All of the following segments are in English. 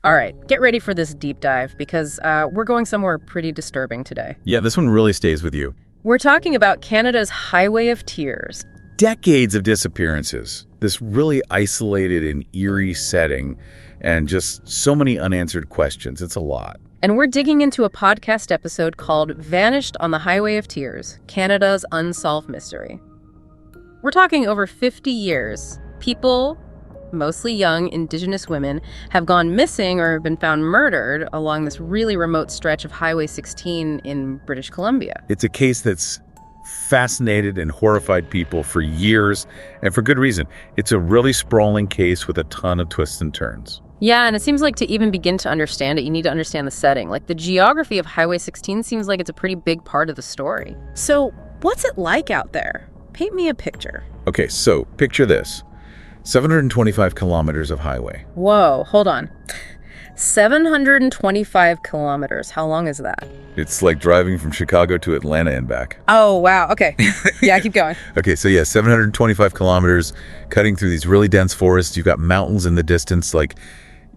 All right, get ready for this deep dive because we're going somewhere pretty disturbing today. Yeah, this one really stays with you. We're talking about Canada's Highway of Tears. Decades of disappearances, this really isolated and eerie setting, and just so many unanswered questions. It's a lot. And we're digging into a podcast episode called Vanished on the Highway of Tears, Canada's Unsolved Mystery. We're talking over 50 years. People, mostly young Indigenous women, have gone missing or have been found murdered along this really remote stretch of Highway 16 in British Columbia. It's a case that's fascinated and horrified people for years, and for good reason. It's a really sprawling case with a ton of twists and turns. Yeah, and it seems like to even begin to understand it, you need to understand the setting. Like, the geography of Highway 16 seems like it's a pretty big part of the story. So, what's it like out there? Paint me a picture. Okay, so picture this. 725 kilometers of highway. Whoa, hold on. 725 kilometers. How long is that? It's like driving from Chicago to Atlanta and back. Oh, wow. Okay. Yeah, keep going. Okay, so yeah, 725 kilometers, cutting through these really dense forests. You've got mountains in the distance. Like,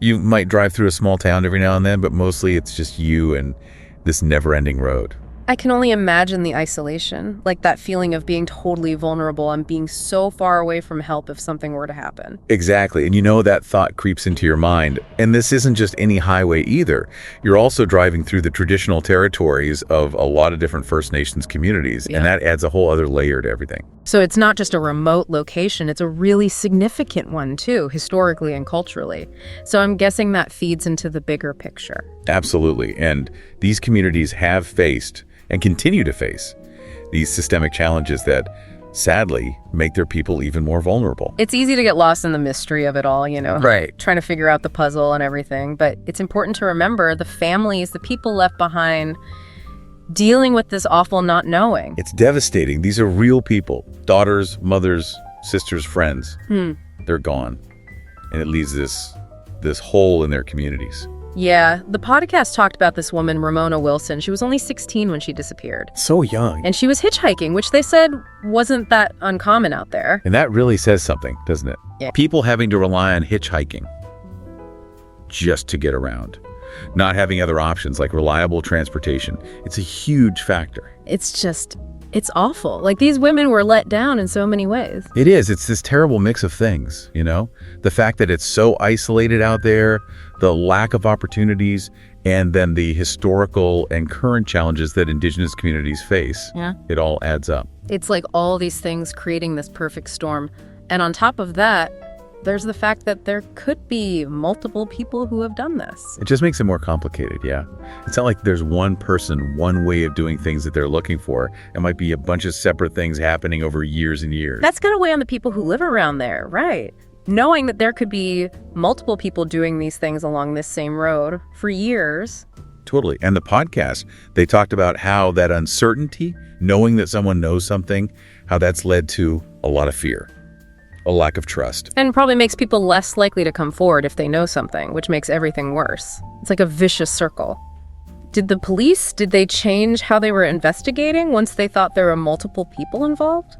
you might drive through a small town every now and then, but mostly it's just you and this never-ending road. I can only imagine the isolation, like that feeling of being totally vulnerable and being so far away from help if something were to happen. Exactly, and you know that thought creeps into your mind. And this isn't just any highway either. You're also driving through the traditional territories of a lot of different First Nations communities, and that adds a whole other layer to everything. So it's not just a remote location, it's a really significant one too, historically and culturally. So I'm guessing that feeds into the bigger picture. Absolutely, and these communities have faced and continue to face these systemic challenges that sadly make their people even more vulnerable. It's easy to get lost in the mystery of it all, you know, right? Trying to figure out the puzzle and everything. But it's important to remember the families, the people left behind, dealing with this awful not knowing. It's devastating. These are real people, daughters, mothers, sisters, friends. They're gone. And it leaves this hole in their communities. Yeah, the podcast talked about this woman, Ramona Wilson. She was only 16 when she disappeared. So young. And she was hitchhiking, which they said wasn't that uncommon out there. And that really says something, doesn't it? Yeah. People People having to rely on hitchhiking just to get around. Not having other options like reliable transportation. It's a huge factor. It's awful. Like, these women were let down in so many ways. It is. It's this terrible mix of things, you know? The fact that it's so isolated out there, the lack of opportunities, and then the historical and current challenges that Indigenous communities face. Yeah. It all adds up. It's like all these things creating this perfect storm. And on top of that, there's the fact that there could be multiple people who have done this. It just makes it more complicated, yeah. It's not like there's one person, one way of doing things that they're looking for. It might be a bunch of separate things happening over years and years. That's going to weigh on the people who live around there, right? Knowing that there could be multiple people doing these things along this same road for years. Totally. And the podcast, they talked about how that uncertainty, knowing that someone knows something, how that's led to a lot of fear. A lack of trust. And probably makes people less likely to come forward if they know something, which makes everything worse. It's like a vicious circle. Did they change how they were investigating once they thought there were multiple people involved?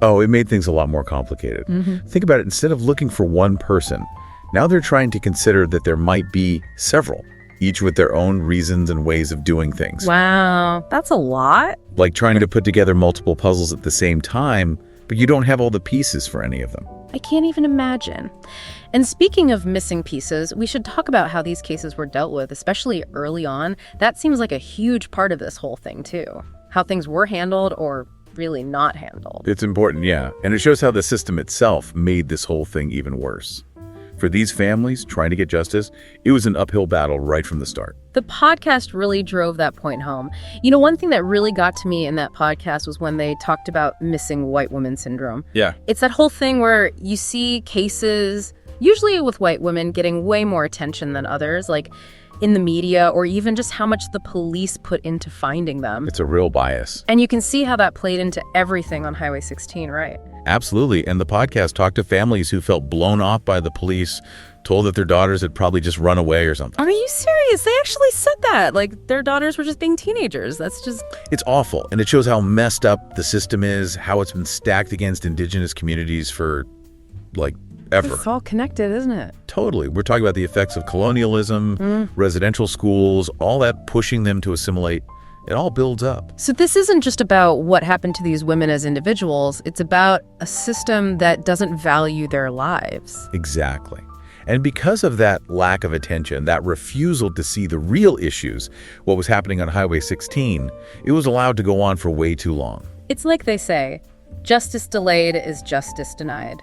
Oh, it made things a lot more complicated. Think about it. Instead of looking for one person, now they're trying to consider that there might be several, each with their own reasons and ways of doing things. Wow, that's a lot. Like trying to put together multiple puzzles at the same time, but you don't have all the pieces for any of them. I can't even imagine. And speaking of missing pieces, we should talk about how these cases were dealt with, especially early on. That seems like a huge part of this whole thing, too. How things were handled or really not handled. It's important, yeah. And it shows how the system itself made this whole thing even worse. For these families trying to get justice, it was an uphill battle right from the start. The podcast really drove that point home. You know, one thing that really got to me in that podcast was when they talked about missing white woman syndrome. Yeah. It's that whole thing where you see cases, usually with white women, getting way more attention than others, like in the media, or even just how much the police put into finding them. It's a real bias. And you can see how that played into everything on Highway 16, right? Absolutely. And the podcast talked to families who felt blown off by the police, told that their daughters had probably just run away or something. Are you serious? They actually said that. Like, their daughters were just being teenagers. That's just... It's awful. And it shows how messed up the system is, how it's been stacked against Indigenous communities for, like, ever. It's all connected, isn't it? Totally. We're talking about the effects of colonialism, residential schools, all that pushing them to assimilate. It all builds up. So this isn't just about what happened to these women as individuals. It's about a system that doesn't value their lives. Exactly. And because of that lack of attention, that refusal to see the real issues, what was happening on Highway 16, it was allowed to go on for way too long. It's like they say, justice delayed is justice denied.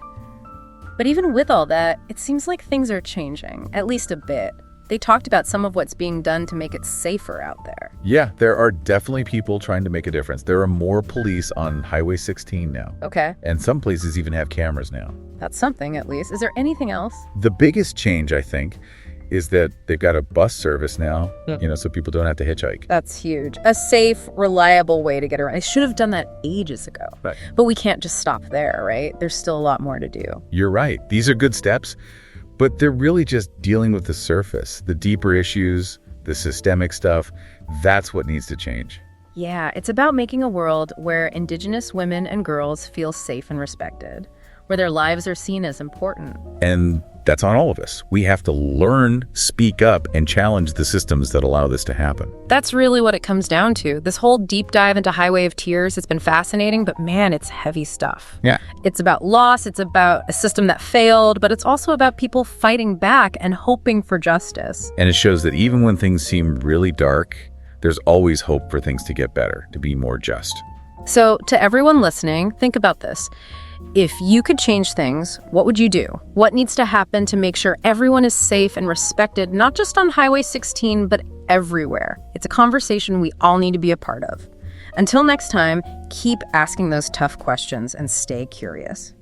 But even with all that, it seems like things are changing, at least a bit. They talked about some of what's being done to make it safer out there. Yeah, there are definitely people trying to make a difference. There are more police on Highway 16 now. Okay. And some places even have cameras now. That's something, at least. Is there anything else? The biggest change, I think, is that they've got a bus service now, so people don't have to hitchhike. That's huge. A safe, reliable way to get around. They should have done that ages ago. Right. But we can't just stop there, right? There's still a lot more to do. You're right. These are good steps, but they're really just dealing with the surface, the deeper issues, the systemic stuff. That's what needs to change. Yeah, it's about making a world where Indigenous women and girls feel safe and respected, where their lives are seen as important. And that's on all of us. We have to learn, speak up, and challenge the systems that allow this to happen. That's really what it comes down to. This whole deep dive into Highway of Tears, it's been fascinating, but man, it's heavy stuff. Yeah. It's about loss, it's about a system that failed, but it's also about people fighting back and hoping for justice. And it shows that even when things seem really dark, there's always hope for things to get better, to be more just. So to everyone listening, think about this. If you could change things, what would you do? What needs to happen to make sure everyone is safe and respected, not just on Highway 16, but everywhere? It's a conversation we all need to be a part of. Until next time, keep asking those tough questions and stay curious.